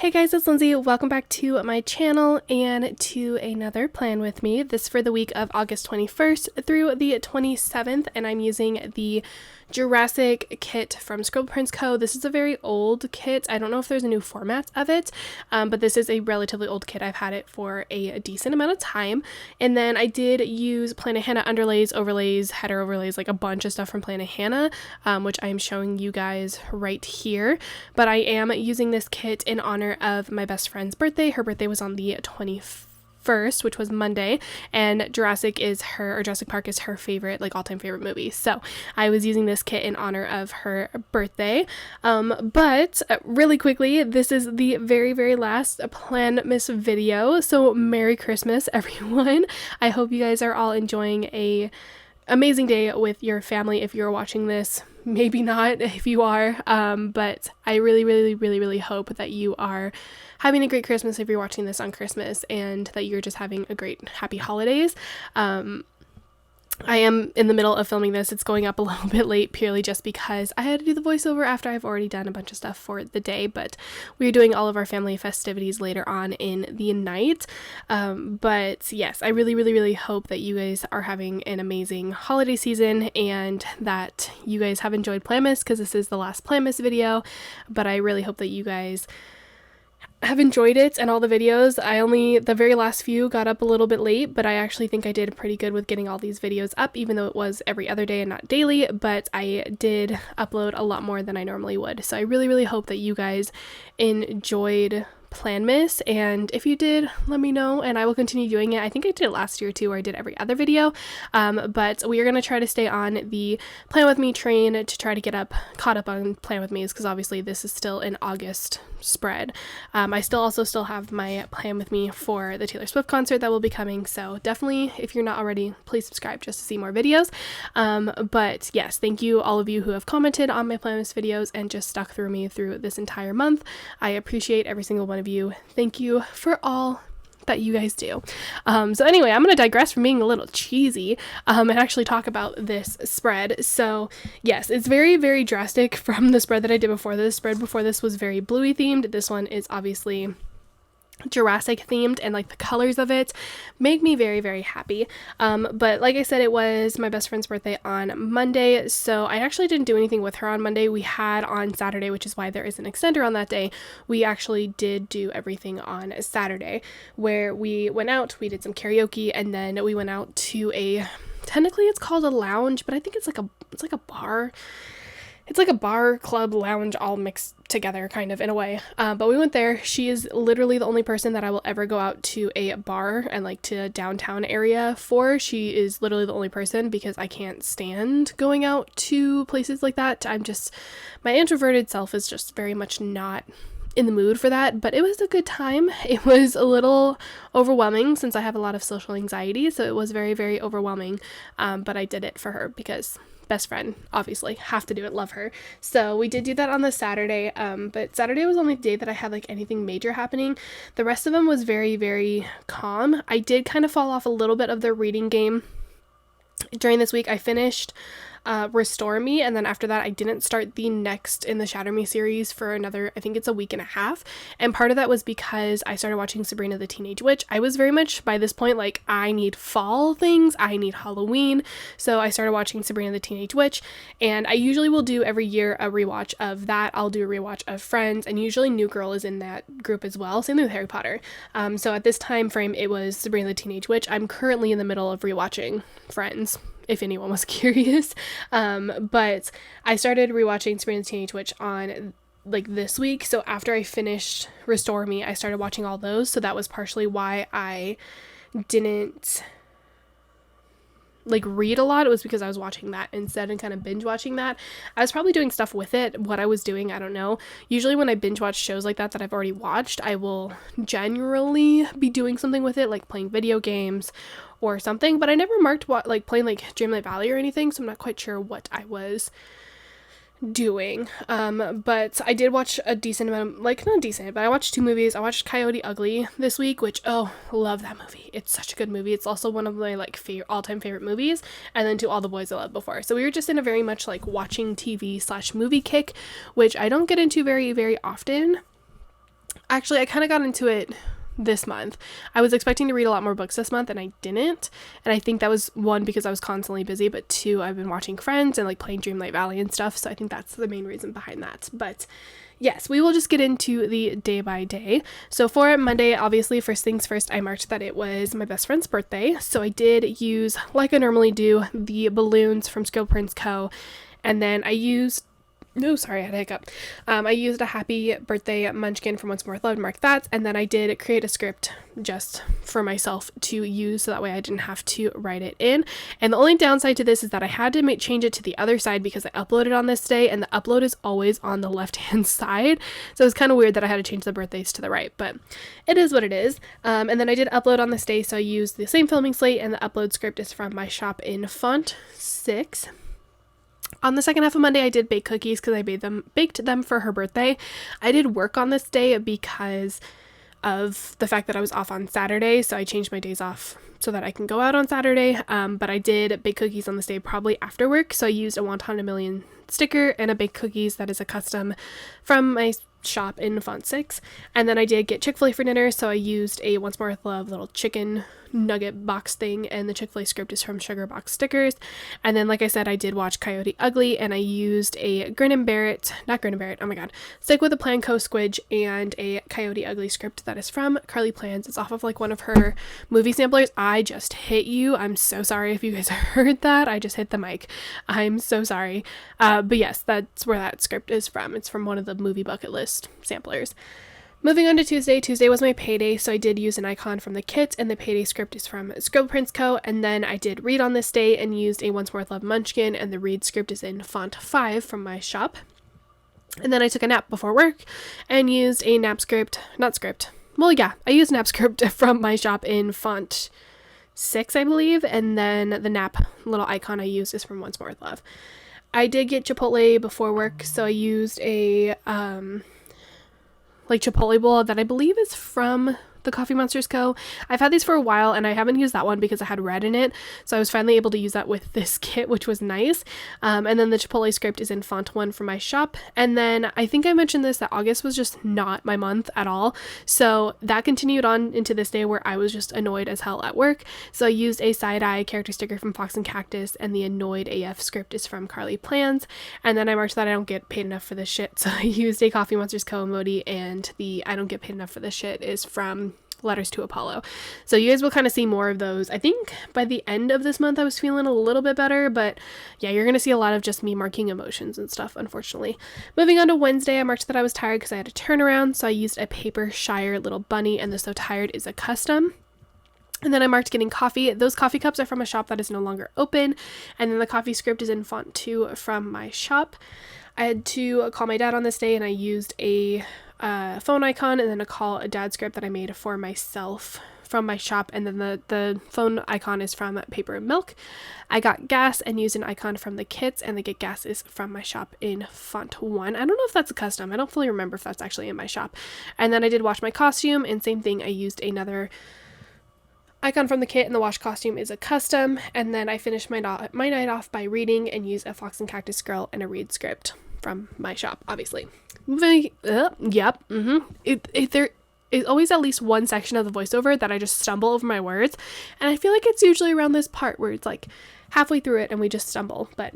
Hey guys, it's Lindsay. Welcome back to my channel and to another plan with me. This for the week of August 21st through the 27th, and I'm using the Jurassic kit from Scribble Co. This is a very old kit. I don't know if there's a new format of it, but this is a relatively old kit. I've had it for a decent amount of time. And then I did use Planet Hannah underlays, overlays, header overlays, like a bunch of stuff from Planet Hannah, which I'm showing you guys right here. But I am using this kit in honor of my best friend's birthday. Her birthday was on the 21st, which was Monday, and Jurassic Park is her favorite, like all-time favorite movie. So I was using this kit in honor of her birthday. But really quickly, this is the very, very last PLANMAS video. So Merry Christmas, everyone. I hope you guys are all enjoying a amazing day with your family if you're watching this. Maybe not if you are, but I really hope that you are having a great Christmas if you're watching this on Christmas, and that you're just having a great, happy holidays. I am in the middle of filming this. It's going up a little bit late purely just because I had to do the voiceover after I've already done a bunch of stuff for the day, but we're doing all of our family festivities later on in the night. But yes, I really hope that you guys are having an amazing holiday season and that you guys have enjoyed PLANMAS, because this is the last PLANMAS video, but I really hope that you guys have enjoyed it and all the videos. The very last few got up a little bit late, but I actually think I did pretty good with getting all these videos up, even though it was every other day and not daily, but I did upload a lot more than I normally would. So I really hope that you guys enjoyed PLANMAS, and if you did, let me know and I will continue doing it. I think I did it last year too, where I did every other video, but we are going to try to stay on the Plan With Me train to try to get caught up on Plan With Me's, because obviously this is still an August spread. I still have my Plan With Me for the Taylor Swift concert that will be coming, so definitely, if you're not already, please subscribe just to see more videos. But yes, thank you all of you who have commented on my PLANMAS videos and just stuck through me through this entire month. I appreciate every single one of you. Thank you for all that you guys do. So anyway, I'm going to digress from being a little cheesy and actually talk about this spread. So yes, it's very drastic from the spread that I did before. The spread before this was very bluey themed. This one is obviously Jurassic themed, and like the colors of it make me very happy. But like I said, it was my best friend's birthday on Monday, so I actually didn't do anything with her on Monday. We had on Saturday, which is why there is an extender on that day. We actually did do everything on Saturday, where we went out, we did some karaoke, and then we went out to technically it's called a lounge, but I think it's like a bar. It's like a bar, club, lounge, all mixed together, kind of, in a way. But we went there. She is literally the only person that I will ever go out to a bar and like to a downtown area for. She is literally the only person, because I can't stand going out to places like that. My introverted self is just very much not in the mood for that, but it was a good time. It was a little overwhelming since I have a lot of social anxiety, so it was very overwhelming. But I did it for her because best friend, obviously, have to do it, love her. So we did do that on the Saturday, but Saturday was the only day that I had like anything major happening. The rest of them was very calm. I did kind of fall off a little bit of the reading game during this week. I finished Restore Me, and then after that I didn't start the next in the Shatter Me series for another, I think it's a week and a half, and part of that was because I started watching Sabrina the Teenage Witch. I was very much by this point like, I need fall things, I need Halloween, so I started watching Sabrina the Teenage Witch, and I usually will do every year a rewatch of that. I'll do a rewatch of Friends, and usually New Girl is in that group as well, same with Harry Potter. So at this time frame it was Sabrina the Teenage Witch. I'm currently in the middle of rewatching Friends, if anyone was curious. But I started rewatching Sabrina the Teenage Witch on like this week, so after I finished Restore Me, I started watching all those, so that was partially why I didn't like read a lot. It was because I was watching that instead and kind of binge watching that. I was probably doing stuff with it. What I was doing, I don't know. Usually when I binge watch shows like that I've already watched, I will generally be doing something with it, like playing video games or something, but I never marked like playing like Dreamlight Valley or anything, so I'm not quite sure what I was doing. But I did watch a decent amount, like not decent, but I watched 2 movies. I watched Coyote Ugly this week, which, oh, love that movie. It's such a good movie. It's also one of my like all-time favorite movies, and then To All the Boys I Loved Before. So we were just in a very much like watching TV / movie kick, which I don't get into very often. Actually, I kind of got into it this month. I was expecting to read a lot more books this month and I didn't. And I think that was one, because I was constantly busy, but two, I've been watching Friends and like playing Dreamlight Valley and stuff. So I think that's the main reason behind that. But yes, we will just get into the day by day. So for Monday, obviously, first things first, I marked that it was my best friend's birthday. So I did use, like I normally do, the balloons from Scribble Co. And then I used I had a hiccup. I used a happy birthday munchkin from Once More with Love to mark that, and then I did create a script just for myself to use, so that way I didn't have to write it in. And the only downside to this is that I had to change it to the other side because I uploaded on this day, and the upload is always on the left-hand side, so it was kind of weird that I had to change the birthdays to the right, but it is what it is. And then I did upload on this day, so I used the same filming slate, and the upload script is from my shop in font 6. On the second half of Monday, I did bake cookies because I baked them for her birthday. I did work on this day because of the fact that I was off on Saturday, so I changed my days off so that I can go out on Saturday, but I did bake cookies on this day probably after work, so I used a Wonton a Million sticker and a baked cookies that is a custom from my shop in font 6, and then I did get Chick-fil-A for dinner, so I used a Once More with Love little chicken nugget box thing, and the Chick-fil-A script is from Sugar Box Stickers. And then, like I said, I did watch Coyote Ugly, and I used a Stick with a Plan Co squidge and a Coyote Ugly script that is from Carly Plans. It's off of like one of her movie samplers. I just hit you. I'm so sorry if you guys heard that. I just hit the mic. I'm so sorry. But yes, that's where that script is from. It's from one of the movie bucket list samplers. Moving on to Tuesday. Tuesday was my payday, so I did use an icon from the kit, and the payday script is from Scribble Co. And then I did read on this day and used a Once More with Love munchkin, and the read script is in font 5 from my shop. And then I took a nap before work and used a nap script, I used nap script from my shop in font 6, I believe, and then the nap little icon I used is from Once More with Love. I did get Chipotle before work, so I used a Chipotle bowl that I believe is from the Coffee Monsters Co. I've had these for a while and I haven't used that one because it had red in it, so I was finally able to use that with this kit, which was nice. And then the Chipotle script is in font 1 from my shop. And then I think I mentioned this, that August was just not my month at all, so that continued on into this day where I was just annoyed as hell at work. So I used a side-eye character sticker from Fox and Cactus, and the Annoyed AF script is from Carly Plans. And then I marked that I don't get paid enough for this shit, so I used a Coffee Monsters Co emoji, and the I don't get paid enough for this shit is from Letters to Apollo. So you guys will kind of see more of those. I think by the end of this month I was feeling a little bit better, but yeah, you're going to see a lot of just me marking emotions and stuff, unfortunately. Moving on to Wednesday, I marked that I was tired because I had a turnaround, so I used a Paper Shire little bunny, and the So Tired is a custom. And then I marked getting coffee. Those coffee cups are from a shop that is no longer open, and then the coffee script is in font 2 from my shop. I had to call my dad on this day, and I used a phone icon and then a call a dad script that I made for myself from my shop, and then the phone icon is from Paper and Milk. I got gas and used an icon from the kits, and the Get Gas is from my shop in font 1. I don't know if that's a custom. I don't fully remember if that's actually in my shop. And then I did wash my costume, and same thing, I used another icon from the kit, and the wash costume is a custom. And then I finished my night off by reading and used a Fox and Cactus girl and a read script from my shop, obviously. There is always at least one section of the voiceover that I just stumble over my words, and I feel like it's usually around this part where it's like halfway through it and we just stumble, but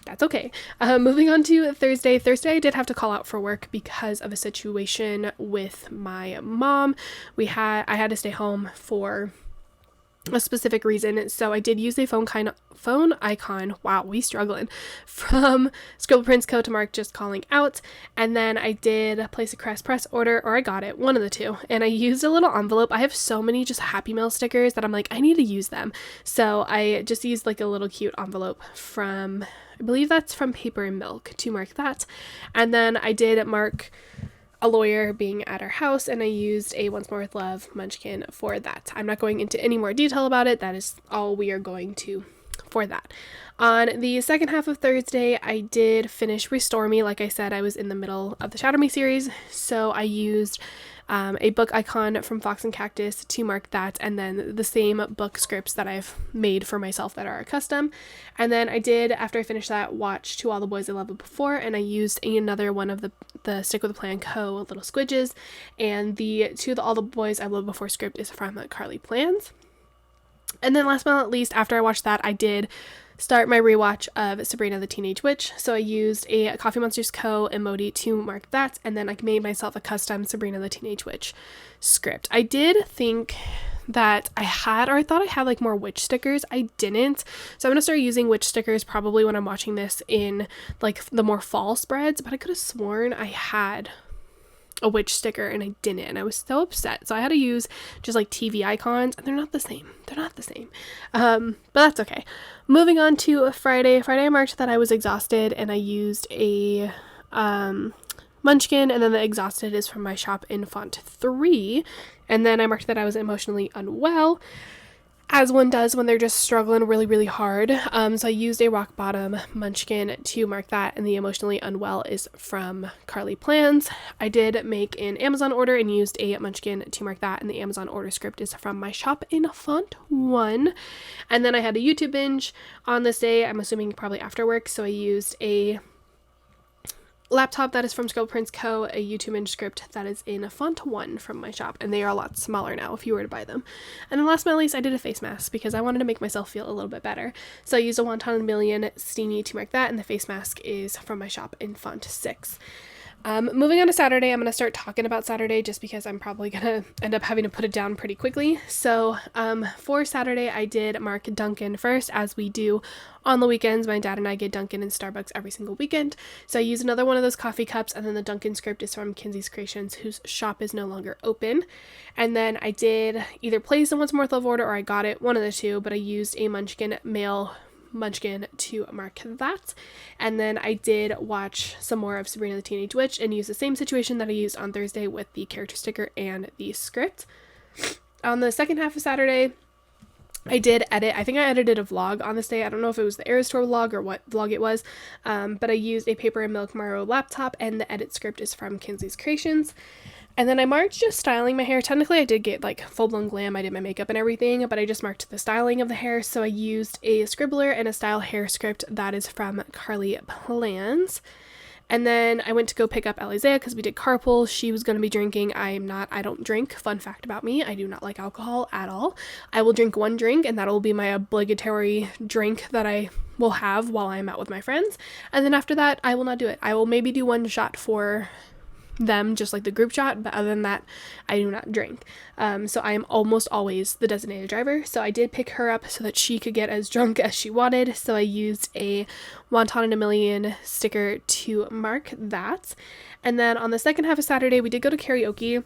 that's okay. Moving on to Thursday. Thursday I did have to call out for work because of a situation with my mom. I had to stay home for a specific reason, so I did use a phone icon, wow, we struggling, from Scribble Co. to mark just calling out. And then I did place a press order, or I got it, one of the two, and I used a little envelope. I have so many just Happy Meal stickers that I'm like, I need to use them, so I just used like a little cute envelope from, I believe that's from Paper and Milk, to mark that. And then I did mark a lawyer being at our house, and I used a Once More with Love munchkin for that. I'm not going into any more detail about it. That is all we are going to for that. On the second half of Thursday, I did finish Restore Me. Like I said, I was in the middle of the Shadow Me series, so I used a book icon from Fox and Cactus to mark that, and then the same book scripts that I've made for myself that are custom. And then I did, after I finished that, watch To All the Boys I Loved Before, and I used another one of the Stick with the Plan Co. little squidges, and the All the Boys I Loved Before script is from Carly Plans. And then last but not least, after I watched that, I did start my rewatch of Sabrina the Teenage Witch. So I used a Coffee Monsters Co. emoji to mark that, and then I made myself a custom Sabrina the Teenage Witch script. I did think that I thought I had like more witch stickers. I didn't. So I'm going to start using witch stickers probably when I'm watching this in like the more fall spreads, but I could have sworn I had a witch sticker and I didn't, and I was so upset. So I had to use just like TV icons, and they're not the same. But that's okay. Moving on to Friday I marked that I was exhausted, and I used a munchkin, and then the exhausted is from my shop in font 3, and then I marked that I was emotionally unwell, as one does when they're just struggling really, really hard. So I used a rock bottom munchkin to mark that, and the emotionally unwell is from Carly Plans. I did make an Amazon order and used a munchkin to mark that, and the Amazon order script is from my shop in font 1. And then I had a YouTube binge on this day, I'm assuming probably after work, so I used a laptop that is from Scribble Prints Co., a YouTube binge script that is in font 1 from my shop, and they are a lot smaller now if you were to buy them. And then last but not least, I did a face mask because I wanted to make myself feel a little bit better. So I used a Wonton Million Steamy to mark that, and the face mask is from my shop in font 6. Moving on to Saturday, I'm going to start talking about Saturday just because I'm probably going to end up having to put it down pretty quickly. So for Saturday, I did mark Dunkin' first, as we do on the weekends. My dad and I get Dunkin' and Starbucks every single weekend. So I used another one of those coffee cups, and then the Dunkin' script is from Kinsey's Creations, whose shop is no longer open. And then I did either place a Once More Love order or I got it, one of the two, but I used a Munchkin male munchkin to mark that. And then I did watch some more of Sabrina the Teenage Witch and use the same situation that I used on Thursday with the character sticker and the script. On the second half of Saturday, I did edit. I think I edited a vlog on this day. I don't know if it was the Eras Tour vlog or what vlog it was, but I used a Paper and Milk Maro laptop, and the edit script is from Kinsey's Creations. And then I marked just styling my hair. Technically, I did get like full-blown glam. I did my makeup and everything, but I just marked the styling of the hair. So I used a Scribbler and a style hair script that is from Carly Plans. And then I went to go pick up Alizea because we did carpool. She was going to be drinking. I don't drink. Fun fact about me, I do not like alcohol at all. I will drink one drink, and that will be my obligatory drink that I will have while I'm out with my friends. And then after that, I will not do it. I will maybe do one shot for them, just like the group shot, but other than that, I do not drink. So I am almost always the designated driver. So I did pick her up so that she could get as drunk as she wanted. So I used a Wonton in a Million sticker to mark that. And then on the second half of Saturday, we did go to karaoke.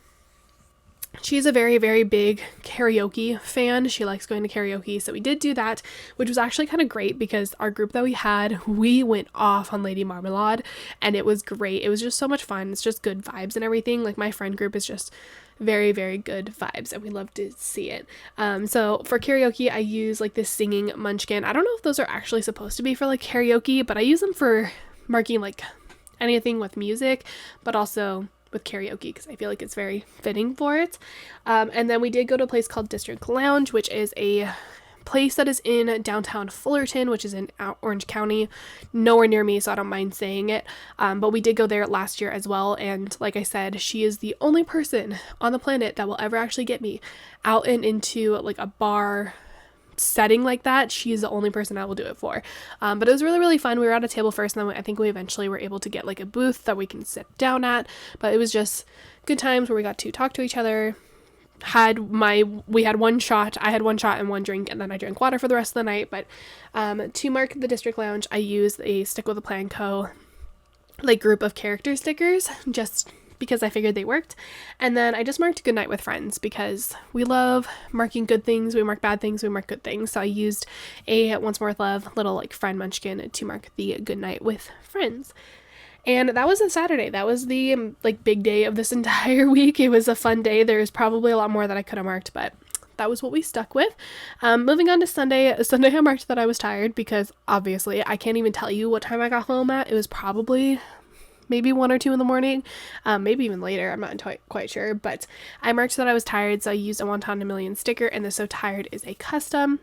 She's a very, very big karaoke fan. She likes going to karaoke. So we did do that, which was actually kind of great because our group that we went off on Lady Marmalade, and it was great. It was just so much fun. It's just good vibes and everything. Like, my friend group is just very, very good vibes, and we love to see it. So for karaoke, I use like this singing munchkin. I don't know if those are actually supposed to be for like karaoke, but I use them for marking like anything with music, but also with karaoke because I feel like it's very fitting for it. And then we did go to a place called District Lounge, which is a place that is in downtown Fullerton, which is in Orange County, nowhere near me, so I don't mind saying it. But we did go there last year as well, and like I said, she is the only person on the planet that will ever actually get me out and into like a bar setting like that. She's the only person I will do it for. But it was really, really fun. We were at a table first, and then I think we eventually were able to get like a booth that we can sit down at, but it was just good times where we got to talk to each other. We had one shot. I had one shot and one drink, and then I drank water for the rest of the night. But to mark the District Lounge, I used a Stick with a Plan Co. like group of character stickers, just because I figured they worked. And then I just marked Good Night with Friends because we love marking good things. We mark bad things, we mark good things. So I used a Once More with Love little like friend munchkin to mark the Good Night with Friends. And that was a Saturday. That was the like big day of this entire week. It was a fun day. There's probably a lot more that I could have marked, but that was what we stuck with. Moving on to Sunday. Sunday I marked that I was tired because obviously I can't even tell you what time I got home at. It was probably maybe 1 or 2 in the morning, maybe even later. I'm not quite sure, but I marked that I was tired, so I used a One Ton a Million sticker, and the So Tired is a custom.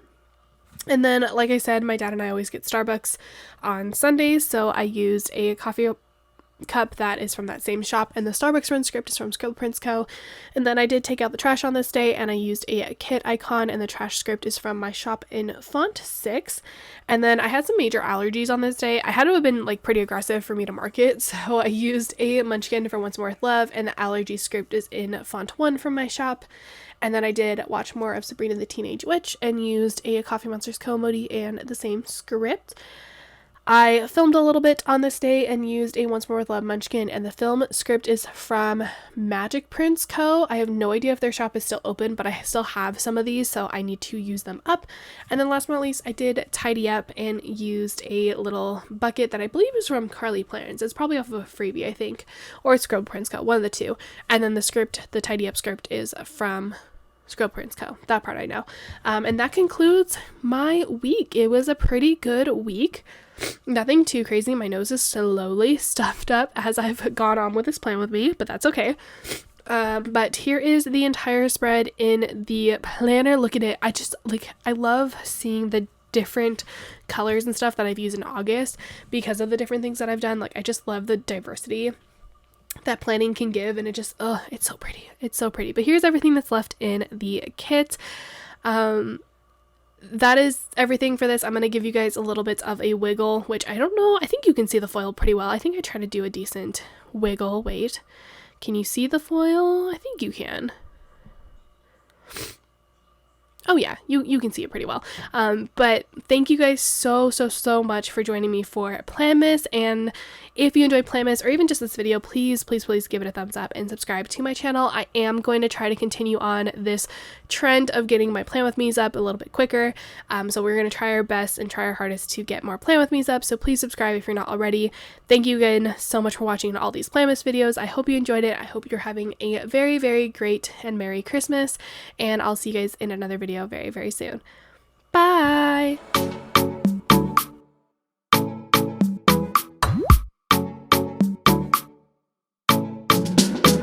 And then, like I said, my dad and I always get Starbucks on Sundays, so I used a coffee cup that is from that same shop, and the Starbucks run script is from Scribble Co. And then I did take out the trash on this day, and I used a kit icon, and the trash script is from my shop in font 6. And then I had some major allergies on this day. I had to have been like pretty aggressive for me to mark it, so I used a munchkin for Once More with Love, and the allergy script is in font 1 from my shop. And then I did watch more of Sabrina the Teenage Witch and used a Coffee Monsters Co. emoji and the same script. I filmed a little bit on this day and used a Once More with Love munchkin, and the film script is from Magic Prints Co. I have no idea if their shop is still open, but I still have some of these, so I need to use them up. And then last but not least, I did tidy up and used a little bucket that I believe is from Carly Plans. It's probably off of a freebie, I think, or it's Scribble Prints Co., one of the two. And then the script, the tidy up script, is from Scribble Prints Co. That part I know. And that concludes my week. It was a pretty good week. Nothing too crazy. My nose is slowly stuffed up as I've gone on with this plan with me, but that's okay. But here is the entire spread in the planner. Look at it. I love seeing the different colors and stuff that I've used in August because of the different things that I've done. Like, I just love the diversity that planning can give, and it just, it's so pretty. It's so pretty. But here's everything that's left in the kit. That is everything for this. I'm going to give you guys a little bit of a wiggle, which I don't know. I think you can see the foil pretty well. I think I try to do a decent wiggle. Wait, can you see the foil? I think you can. Oh yeah, you can see it pretty well. But thank you guys so much for joining me for PLANMAS. And if you enjoyed PLANMAS or even just this video, please give it a thumbs up and subscribe to my channel. I am going to try to continue on this trend of getting my Plan With Me's up a little bit quicker. So we're going to try our best and try our hardest to get more Plan With Me's up. So please subscribe if you're not already. Thank you again so much for watching all these PLANMAS videos. I hope you enjoyed it. I hope you're having a very great and Merry Christmas. And I'll see you guys in another video very soon. Bye!